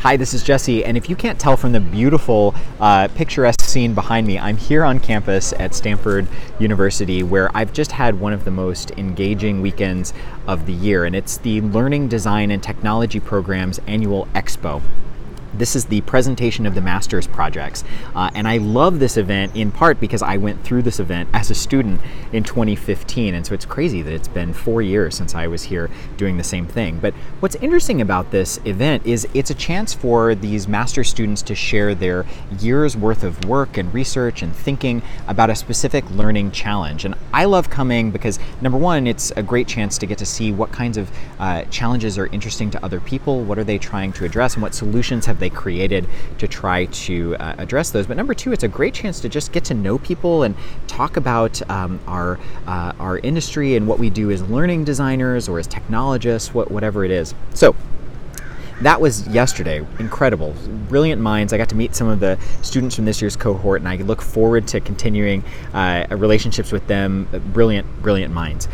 Hi, this is Jesse, and if you can't tell from the beautiful, picturesque scene behind me, I'm here on campus at Stanford University, where I've just had one of the most engaging weekends of the year, and it's the Learning, Design, and Technology Program's annual expo. This is the presentation of the master's projects, and I love this event in part because I went through this event as a student in 2015, and so it's crazy that it's been 4 years since I was here doing the same thing. But what's interesting about this event is it's a chance for these master's students to share their year's worth of work and research and thinking about a specific learning challenge. And I love coming because, number one, it's a great chance to get to see what kinds of challenges are interesting to other people, what are they trying to address, and what solutions have they created to try to address those. But number two, it's a great chance to just get to know people and talk about our industry and what we do as learning designers or as technologists, whatever it is. So that was yesterday. Incredible. Brilliant minds. I got to meet some of the students from this year's cohort, and I look forward to continuing relationships with them. Brilliant minds.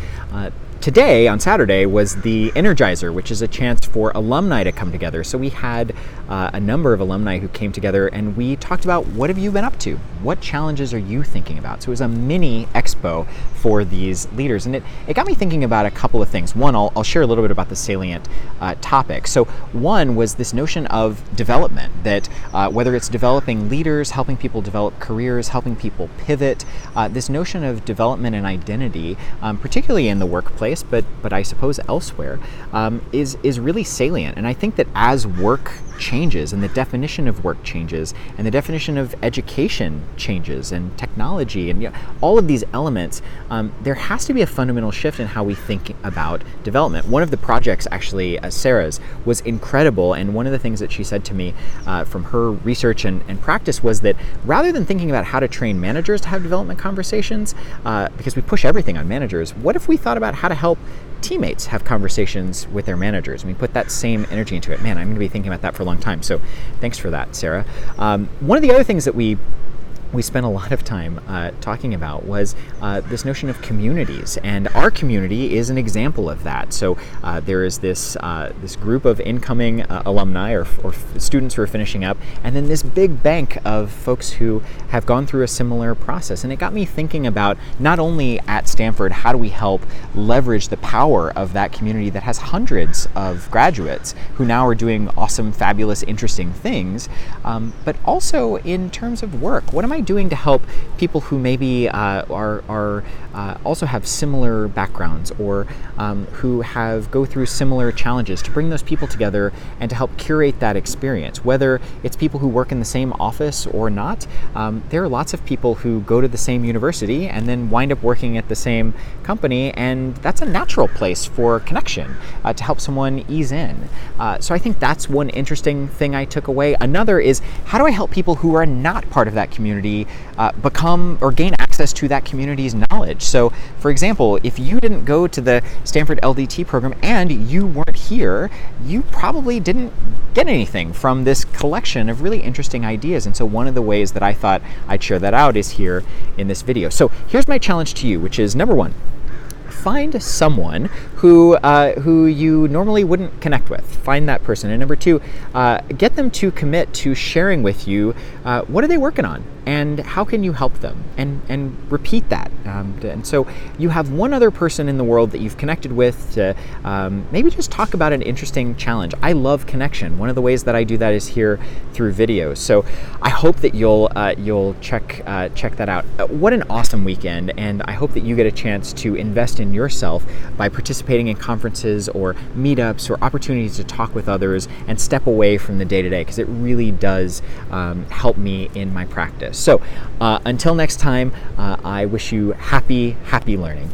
Today, on Saturday, was the Energizer, which is a chance for alumni to come together. So we had a number of alumni who came together, and we talked about what have you been up to? What challenges are you thinking about? So it was a mini expo for these leaders, and it got me thinking about a couple of things. One, I'll share a little bit about the salient topic. So one was this notion of development, that whether it's developing leaders, helping people develop careers, helping people pivot, this notion of development and identity, particularly in the workplace, but I suppose elsewhere, is really salient. And I think that as work changes and the definition of work changes and the definition of education changes and technology and all of these elements, there has to be a fundamental shift in how we think about development. One of the projects, actually, Sara's, was incredible, and one of the things that she said to me from her research and practice was that rather than thinking about how to train managers to have development conversations, because we push everything on managers, what if we thought about how to help teammates have conversations with their managers, and we put that same energy into it? Man, I'm going to be thinking about that for a long time. So thanks for that, Sara. One of the other things that we spent a lot of time talking about was this notion of communities, and our community is an example of that. So there is this group of incoming alumni or students who are finishing up, and then this big bank of folks who have gone through a similar process. And it got me thinking about, not only at Stanford, how do we help leverage the power of that community that has hundreds of graduates who now are doing awesome, fabulous, interesting things, but also in terms of work. What am I doing to help people who maybe are also have similar backgrounds, or who go through similar challenges, to bring those people together and to help curate that experience, whether it's people who work in the same office or not. There are lots of people who go to the same university and then wind up working at the same company, and that's a natural place for connection to help someone ease in. So I think that's one interesting thing I took away. Another is, how do I help people who are not part of that community become or gain access to that community's knowledge? So, for example, if you didn't go to the Stanford LDT program and you weren't here, you probably didn't get anything from this collection of really interesting ideas. And so one of the ways that I thought I'd share that out is here in this video. So here's my challenge to you, which is, number one, find someone who you normally wouldn't connect with. Find that person. And number two, get them to commit to sharing with you what are they working on and how can you help them, and repeat that. And so you have one other person in the world that you've connected with to maybe just talk about an interesting challenge. I love connection. One of the ways that I do that is here through videos. So I hope that you'll check that out. What an awesome weekend, and I hope that you get a chance to invest in yourself by participating in conferences or meetups or opportunities to talk with others and step away from the day-to-day, because it really does help me in my practice. So until next time, I wish you happy learning.